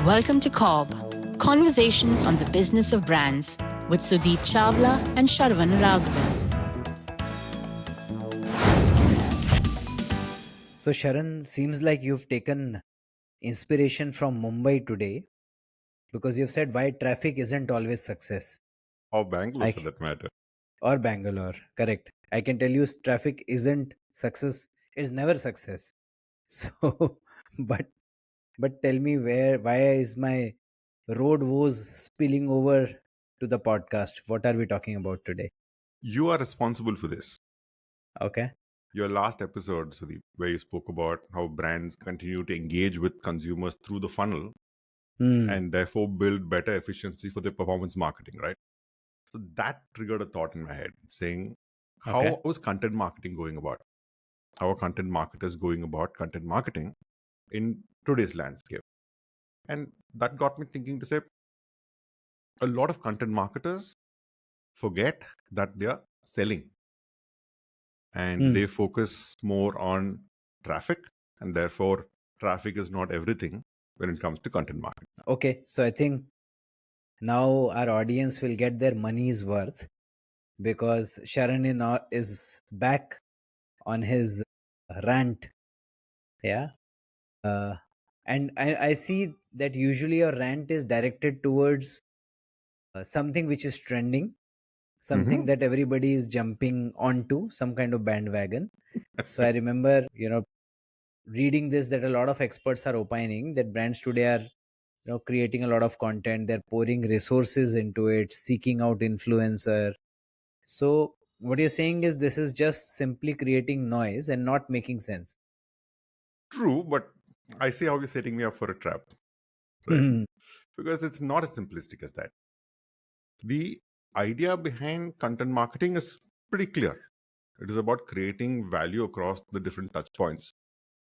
Welcome to CoBB, Conversations on the Business of Brands with Sudeep Chawla and Sharan Raghavan. So, Sharan, seems like you've taken inspiration from Mumbai today because you've said why traffic isn't always success. Or Bangalore I for c- that matter. or Bangalore, correct. I can tell you traffic isn't success, it's never success. So, but tell me why is my road woes spilling over to the podcast? What are we talking about today? You are responsible for this. Okay. Your last episode, Sudeep, where you spoke about how brands continue to engage with consumers through the funnel Hmm. and therefore build better efficiency for their performance marketing, right? So that triggered a thought in my head saying, Okay. how was content marketing going about? How are content marketers going about content marketing in today's landscape? And that got me thinking to say, a lot of content marketers forget that they are selling and they focus more on traffic, and therefore traffic is not everything when it comes to content marketing. Okay. So, I think now our audience will get their money's worth because Sharan is back on his rant. Yeah. And I see that usually your rant is directed towards something which is trending, something that everybody is jumping onto, some kind of bandwagon. So I remember, reading this that a lot of experts are opining that brands today are creating a lot of content, they're pouring resources into it, seeking out influencer. So what you're saying is this is just simply creating noise and not making sense. True, but I see how you're setting me up for a trap, right? Because it's not as simplistic as that. The idea behind content marketing is pretty clear. It is about creating value across the different touch points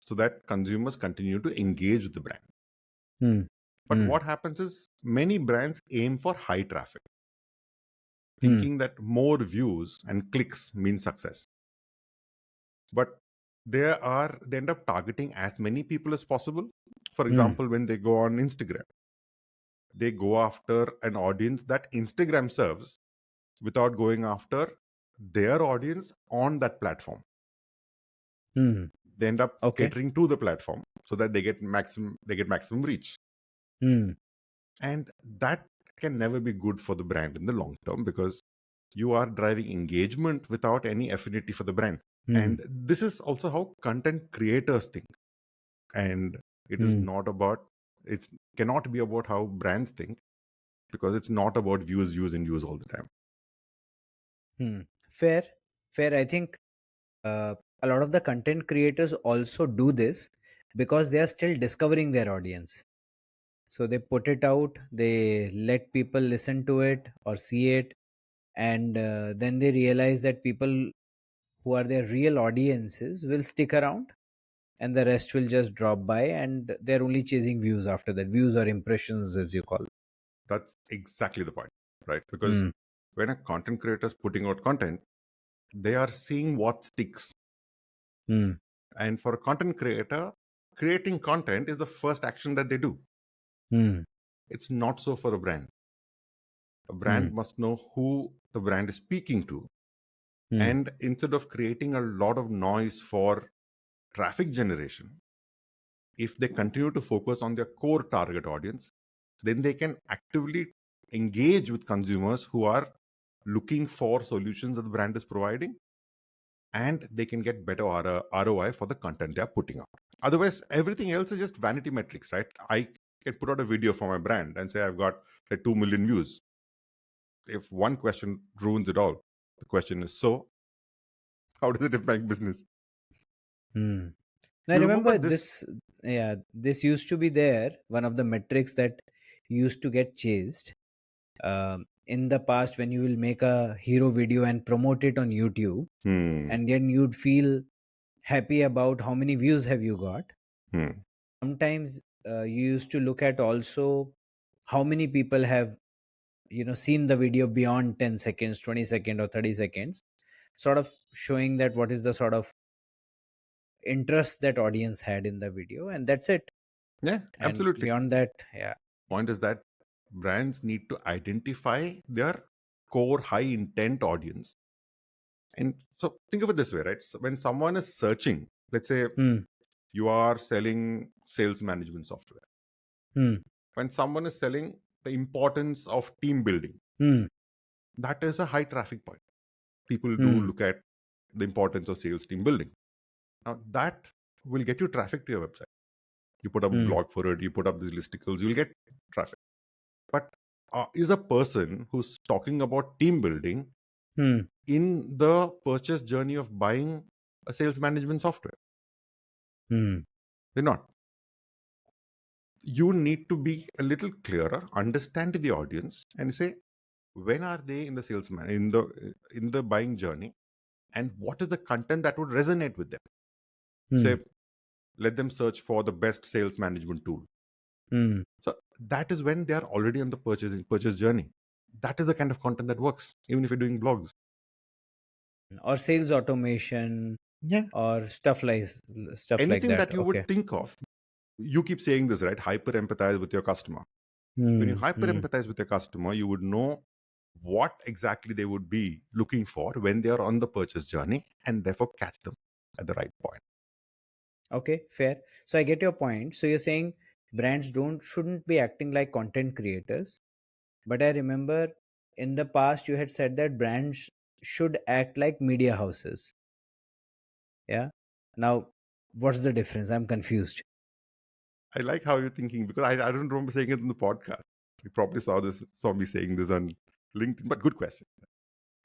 so that consumers continue to engage with the brand. But what happens is many brands aim for high traffic, thinking that more views and clicks mean success. But they end up targeting as many people as possible. For example, when they go on Instagram, they go after an audience that Instagram serves without going after their audience on that platform. They end up Okay. catering to the platform so that they get maximum reach. And that can never be good for the brand in the long term because you are driving engagement without any affinity for the brand. And this is also how content creators think. And it is not about, it cannot be about how brands think because it's not about views all the time. Fair. I think a lot of the content creators also do this because they are still discovering their audience. So they put it out, they let people listen to it or see it, and then they realize that people who are their real audiences will stick around and the rest will just drop by, and they're only chasing views after that, views or impressions as you call it. That's exactly the point, right? Because when a content creator is putting out content, they are seeing what sticks. And for a content creator, creating content is the first action that they do. It's not so for a brand. A brand must know who the brand is speaking to. And instead of creating a lot of noise for traffic generation, if they continue to focus on their core target audience, then they can actively engage with consumers who are looking for solutions that the brand is providing, and they can get better ROI for the content they're putting out. Otherwise, everything else is just vanity metrics, right? I can put out a video for my brand and say I've got 2 million views. If one question ruins it all, the question is, so how does it impact business? I remember this. Yeah, this used to be there. One of the metrics that used to get chased in the past when you will make a hero video and promote it on YouTube, and then you'd feel happy about how many views have you got. Sometimes you used to look at also how many people have seen the video beyond 10 seconds, 20 seconds or 30 seconds, sort of showing that what is the sort of interest that audience had in the video, and that's it. Yeah, And absolutely. beyond that, yeah. point is that brands need to identify their core high intent audience. And so think of it this way, right? So when someone is searching, let's say you are selling sales management software. When someone is selling the importance of team building, that is a high traffic point. People do look at the importance of sales team building. Now that will get you traffic to your website. You put up a blog for it, you put up these listicles, you'll get traffic. But is a person who's talking about team building in the purchase journey of buying a sales management software? They're not. You need to be a little clearer, understand the audience, and say when are they in the in the buying journey, and what is the content that would resonate with them. Say, let them search for the best sales management tool. So that is when they are already on the purchase journey. That is the kind of content that works, even if you're doing blogs or sales automation, or stuff like anything that. that you would think of. You keep saying this, right? Hyper empathize with your customer. When you hyper empathize with your customer, you would know what exactly they would be looking for when they are on the purchase journey, and therefore catch them at the right point. Okay, fair. So I get your point. So you're saying brands shouldn't be acting like content creators. But I remember in the past you had said that brands should act like media houses. Yeah. Now, what's the difference? I'm confused. I like how you're thinking, because I don't remember saying it in the podcast. You probably saw me saying this on LinkedIn, but good question.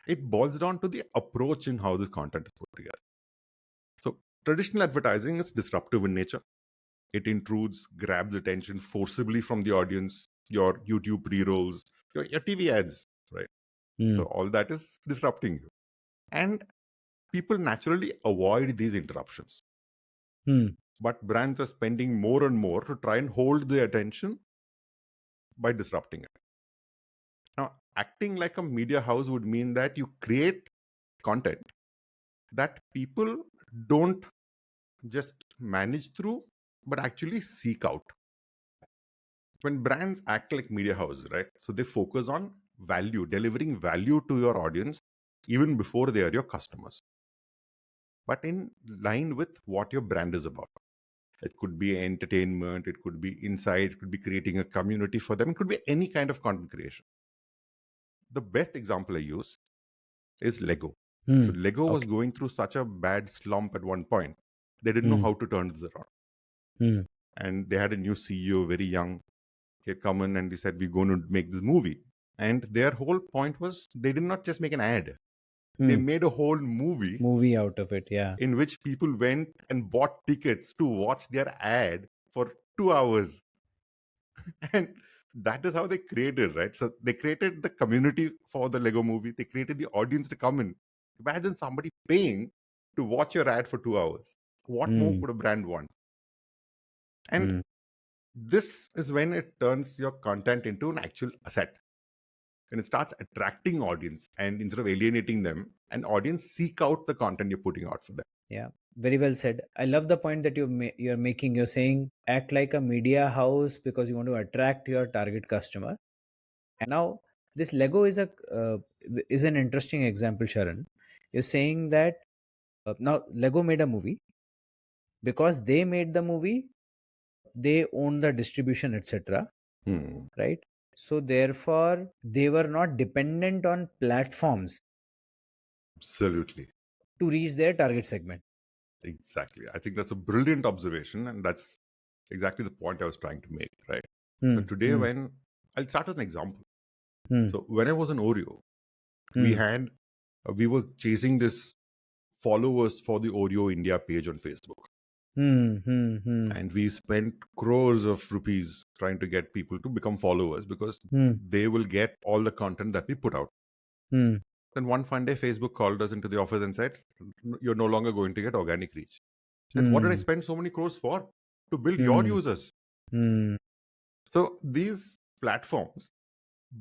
It boils down to the approach in how this content is put together. So traditional advertising is disruptive in nature. It intrudes, grabs attention forcibly from the audience, your YouTube pre-rolls, your TV ads, right? So all that is disrupting you. And people naturally avoid these interruptions. But brands are spending more and more to try and hold the attention by disrupting it. Now, acting like a media house would mean that you create content that people don't just manage through, but actually seek out. When brands act like media houses, right? So they focus on value, delivering value to your audience even before they are your customers, but in line with what your brand is about. It could be entertainment, it could be insight, it could be creating a community for them, it could be any kind of content creation. The best example I use is Lego. So Lego was going through such a bad slump at one point. They didn't know how to turn this around. And they had a new CEO, very young. He had come in and he said, we're going to make this movie. And their whole point was they did not just make an ad. They made a whole movie out of it. Yeah. in which people went and bought tickets to watch their ad for 2 hours. And that is how they created, right? So they created the community for the Lego movie. They created the audience to come in. Imagine somebody paying to watch your ad for 2 hours. What more could a brand want? And this is when it turns your content into an actual asset. And it starts attracting audience, and instead of alienating them, an audience seek out the content you're putting out for them. Yeah, very well said. I love the point that you're making. You're saying act like a media house because you want to attract your target customer. And now this Lego is an interesting example, Sharan. You're saying that now Lego made a movie. Because they made the movie, they own the distribution, etc. Right? So therefore, they were not dependent on platforms Absolutely. to reach their target segment. Exactly. I think that's a brilliant observation, and that's exactly the point I was trying to make, right? So today, when I'll start with an example. So when I was in Oreo, we were chasing this followers for the Oreo India page on Facebook. And we spent crores of rupees trying to get people to become followers because they will get all the content that we put out. Then one fine day, Facebook called us into the office and said, you're no longer going to get organic reach. Then what did I spend so many crores for? To build your users. So these platforms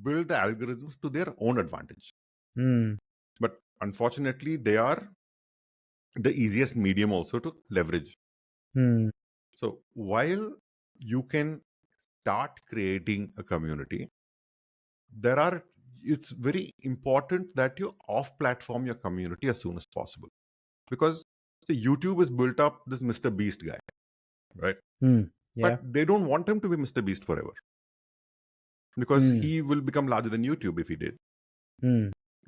build the algorithms to their own advantage. But unfortunately, they are the easiest medium also to leverage. So while you can start creating a community, it's very important that you off platform your community as soon as possible, because see, YouTube has built up this Mr. Beast guy, right? Yeah. But they don't want him to be Mr. Beast forever, because he will become larger than YouTube if he did.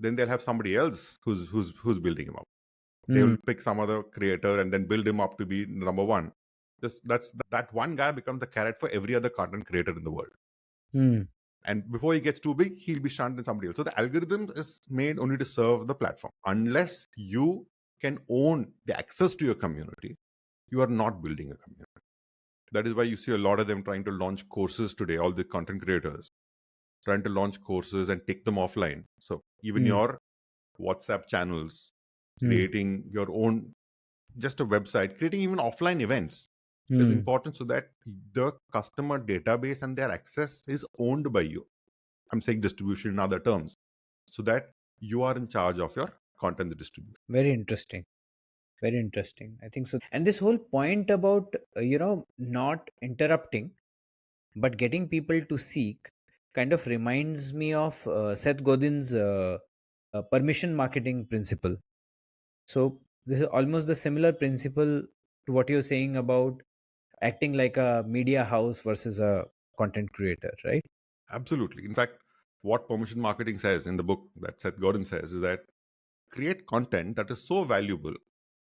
Then they'll have somebody else who's building him up. They will pick some other creator and then build him up to be number one. That one guy becomes the carrot for every other content creator in the world. And before he gets too big, he'll be shunned in somebody else. So the algorithm is made only to serve the platform. Unless you can own the access to your community, you are not building a community. That is why you see a lot of them trying to launch courses today, all the content creators trying to launch courses and take them offline. So even your WhatsApp channels, creating your own, just a website, creating even offline events is important, so that the customer database and their access is owned by you. I'm saying distribution in other terms, so that you are in charge of your content distribution. Very interesting. Very interesting. I think so. And this whole point about, not interrupting, but getting people to seek kind of reminds me of Seth Godin's permission marketing principle. So this is almost the similar principle to what you're saying about acting like a media house versus a content creator, right? Absolutely. In fact, what permission marketing says in the book that Seth Godin says is that create content that is so valuable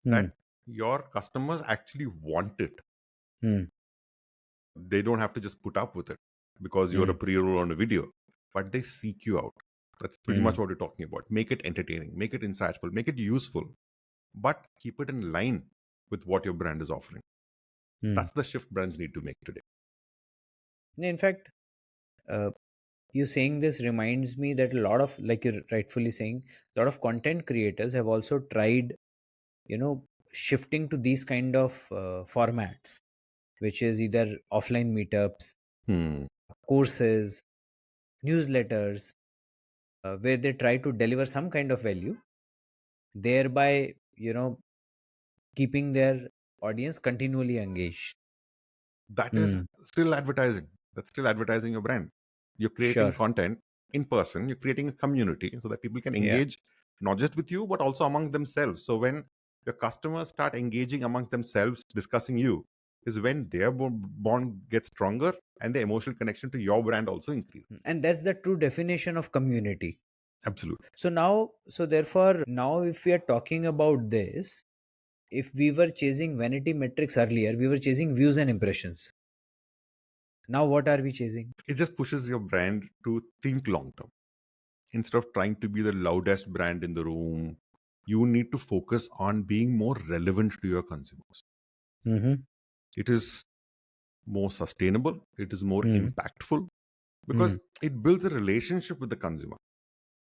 that your customers actually want it. They don't have to just put up with it because you're a pre-roll on a video, but they seek you out. That's pretty much what you're talking about. Make it entertaining, make it insightful, make it useful, but keep it in line with what your brand is offering. That's the shift brands need to make today. In fact, you saying this reminds me that a lot of, like you're rightfully saying, a lot of content creators have also tried, shifting to these kind of formats, which is either offline meetups, courses, newsletters, where they try to deliver some kind of value, thereby, keeping their audience continually engaged. That is still advertising. That's still advertising your brand. You're creating content in person, you're creating a community so that people can engage not just with you, but also among themselves. So when your customers start engaging among themselves, discussing you, is when their bond gets stronger and the emotional connection to your brand also increases. And that's the true definition of community. Absolutely. So therefore, now if we are talking about this, if we were chasing vanity metrics earlier, we were chasing views and impressions. Now what are we chasing? It just pushes your brand to think long term. Instead of trying to be the loudest brand in the room, you need to focus on being more relevant to your consumers. It is more sustainable, it is more impactful, because it builds a relationship with the consumer.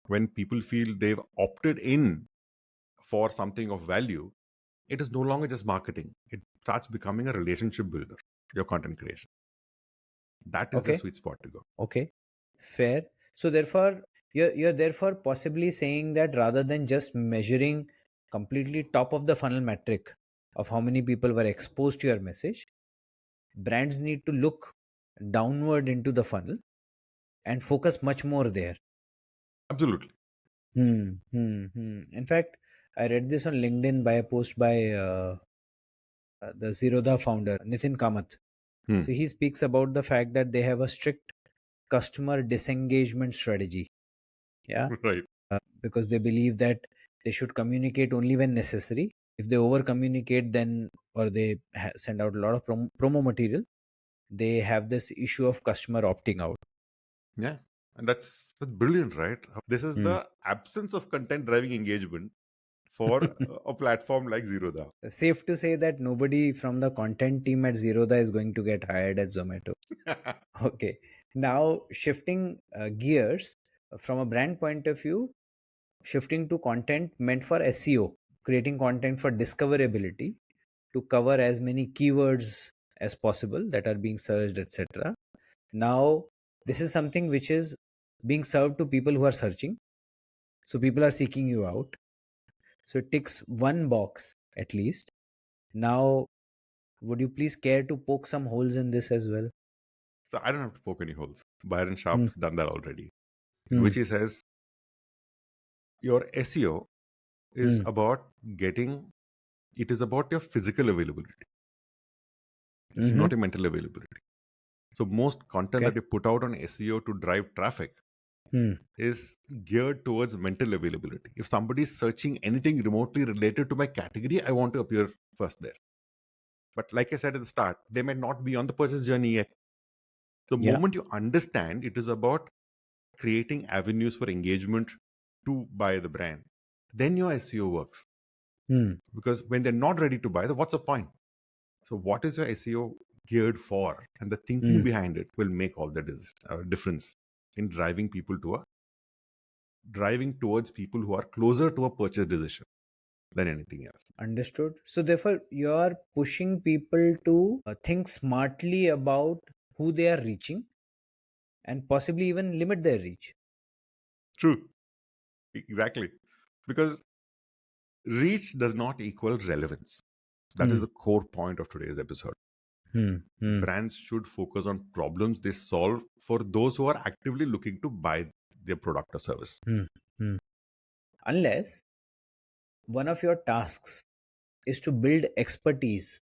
When people feel they've opted in for something of value, it is no longer just marketing. It starts becoming a relationship builder, your content creation. That is the sweet spot to go. Okay, fair. So therefore, you're therefore possibly saying that rather than just measuring completely top of the funnel metric of how many people were exposed to your message, brands need to look downward into the funnel and focus much more there. Absolutely. In fact, I read this on LinkedIn by a post by the Zerodha founder, Nitin Kamath. So he speaks about the fact that they have a strict customer disengagement strategy. Yeah. Right. Because they believe that they should communicate only when necessary. If they over communicate, then, or they send out a lot of promo material, they have this issue of customer opting out. Yeah. And that's brilliant, right? This is the absence of content driving engagement for a platform like Zerodha. Safe to say that nobody from the content team at Zerodha is going to get hired at Zomato. Okay. Now, shifting gears from a brand point of view, shifting to content meant for SEO, creating content for discoverability to cover as many keywords as possible that are being searched, etc. Now, this is something which is being served to people who are searching. So people are seeking you out. So it ticks one box at least. Now, would you please care to poke some holes in this as well? So I don't have to poke any holes. Byron Sharp's done that already, in Hmm. which he says your SEO is about it is about your physical availability. It's not your mental availability. So most content that you put out on SEO to drive traffic is geared towards mental availability. If somebody is searching anything remotely related to my category, I want to appear first there. But like I said at the start, they may not be on the purchase journey yet. The moment you understand it is about creating avenues for engagement to buy the brand, then your SEO works. Because when they're not ready to buy, then what's the point? So what is your SEO geared for? And the thinking behind it will make all the difference in driving towards people who are closer to a purchase decision than anything else. Understood. So therefore, you are pushing people to think smartly about who they are reaching and possibly even limit their reach. True. Exactly. Because reach does not equal relevance. That is the core point of today's episode. Brands should focus on problems they solve for those who are actively looking to buy their product or service. Unless one of your tasks is to build expertise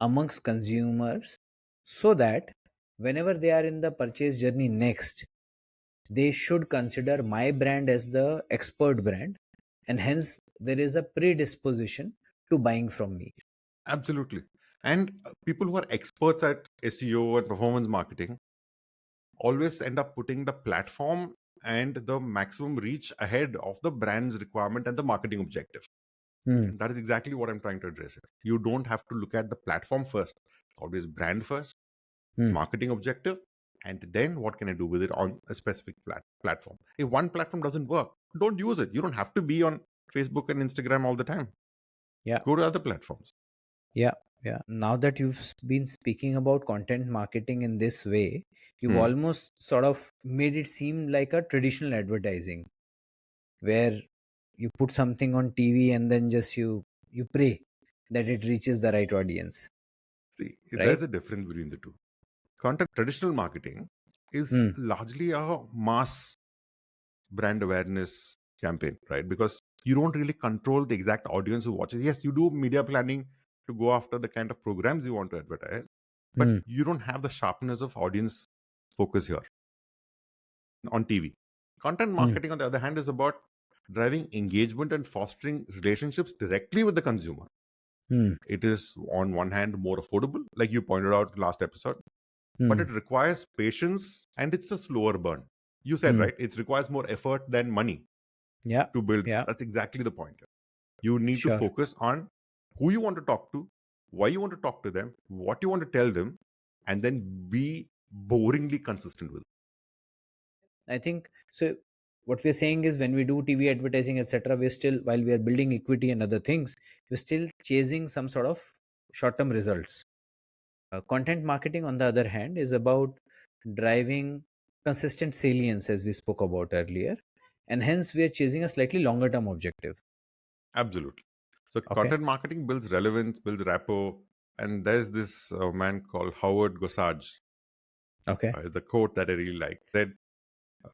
amongst consumers so that whenever they are in the purchase journey next, they should consider my brand as the expert brand, and hence there is a predisposition to buying from me. Absolutely. And people who are experts at SEO and performance marketing always end up putting the platform and the maximum reach ahead of the brand's requirement and the marketing objective. And that is exactly what I'm trying to address here. You don't have to look at the platform first. Always brand first, marketing objective, and then what can I do with it on a specific platform. If one platform doesn't work, don't use it. You don't have to be on Facebook and Instagram all the time. Yeah. Go to other platforms. Yeah. Now that you've been speaking about content marketing in this way, you've almost sort of made it seem like a traditional advertising where you put something on TV and then just you pray that it reaches the right audience. See, Right? there's a difference between the two. Traditional marketing is largely a mass brand awareness campaign, right? Because you don't really control the exact audience who watches. Yes, you do media planning to go after the kind of programs you want to advertise, but you don't have the sharpness of audience focus here on TV. Content marketing, on the other hand, is about driving engagement and fostering relationships directly with the consumer. It is, on one hand, more affordable, like you pointed out last episode, but it requires patience and it's a slower burn. You said, right? It requires more effort than money to build. That's exactly the point. You need to focus on who you want to talk to, why you want to talk to them, what you want to tell them, and then be boringly consistent with it. I think so. What we're saying is when we do TV advertising, etc., we're still, while we are building equity and other things, we're still chasing some sort of short term results. Content marketing, on the other hand, is about driving consistent salience, as we spoke about earlier, and hence we are chasing a slightly longer term objective. Absolutely. So Okay. content marketing builds relevance, builds rapport, and there's this man called Howard Gossage. Okay. It's a quote that I really like. That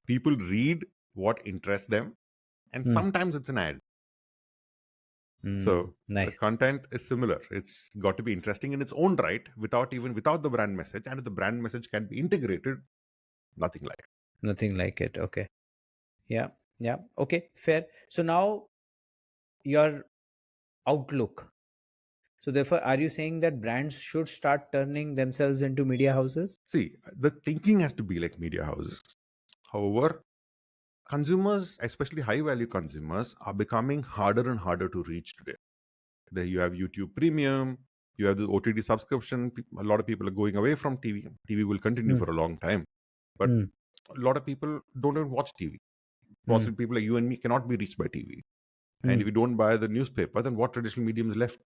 people read what interests them, and sometimes it's an ad. So the Nice. content is similar. It's got to be interesting in its own right, without the brand message. And if the brand message can be integrated, nothing like it. Nothing like it. Okay. Yeah. Okay. Fair. So now your outlook. So therefore, are you saying that brands should start turning themselves into media houses? See, the thinking has to be like media houses. However, consumers, especially high value consumers, are becoming harder and harder to reach today. There you have YouTube Premium, you have the OTT subscription. A lot of people are going away from TV. TV will continue for a long time. But a lot of people don't even watch TV. Possibly people like you and me cannot be reached by TV. And if you don't buy the newspaper, then what traditional medium is left?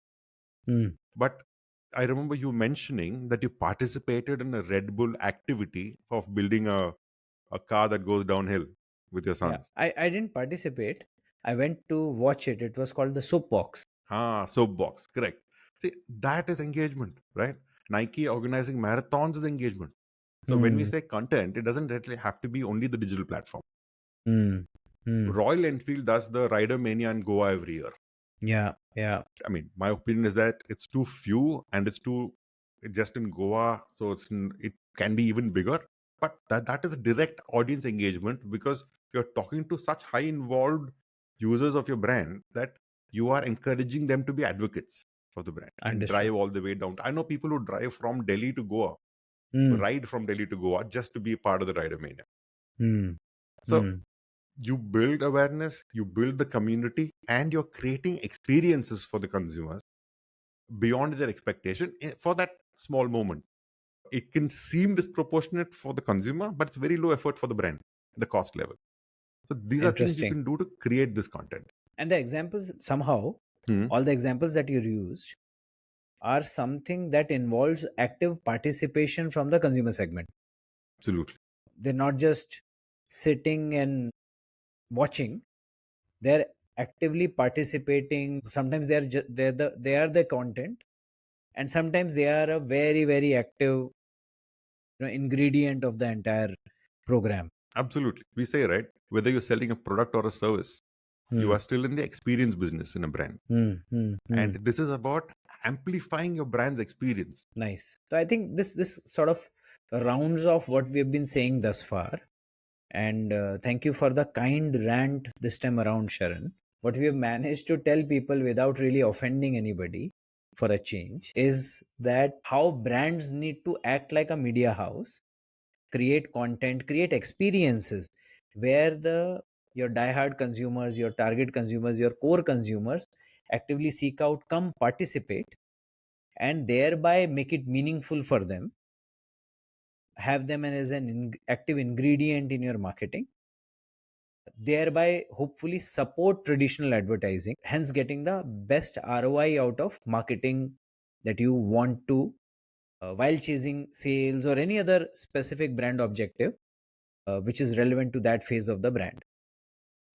But I remember you mentioning that you participated in a Red Bull activity of building a car that goes downhill with your sons. Yeah. I didn't participate. I went to watch it. It was called the Soapbox. Soapbox, correct. See, that is engagement, right? Nike organizing marathons is engagement. So when we say content, it doesn't really have to be only the digital platform. Royal Enfield does the Rider Mania in Goa every year. Yeah. I mean, my opinion is that it's too few and it's too just in Goa, so it can be even bigger. But that is direct audience engagement, because you're talking to such high involved users of your brand that you are encouraging them to be advocates for the brand and drive all the way down. I know people who drive from Delhi to Goa, ride from Delhi to Goa just to be a part of the Rider Mania. So you build awareness, you build the community, and you're creating experiences for the consumers beyond their expectation for that small moment. It can seem disproportionate for the consumer, but it's very low effort for the brand, the cost level. So these are things you can do to create this content. And the examples, somehow, all the examples that you used are something that involves active participation from the consumer segment. Absolutely. They're not just sitting and watching. They're actively participating. Sometimes they are the content, and sometimes they are a very, very active ingredient of the entire program. Absolutely. We say, right, whether you're selling a product or a service, you are still in the experience business in a brand. And this is about amplifying your brand's experience. Nice. So I think this sort of rounds off what we have been saying thus far. And thank you for the kind rant this time around, Sharan. What we have managed to tell people without really offending anybody for a change is that how brands need to act like a media house, create content, create experiences where your diehard consumers, your target consumers, your core consumers actively seek out, come participate, and thereby make it meaningful for them. Have them as an active ingredient in your marketing, thereby hopefully support traditional advertising, hence getting the best ROI out of marketing that you want to while chasing sales or any other specific brand objective which is relevant to that phase of the brand.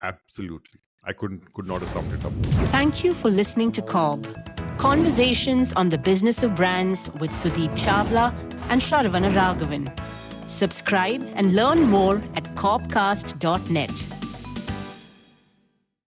Absolutely. I could not have summed it up. Thank you for listening to CoBB, Conversations on the Business of Brands with Sudeep Chawla and Sharan Raghavan. Subscribe and learn more at cobcast.net.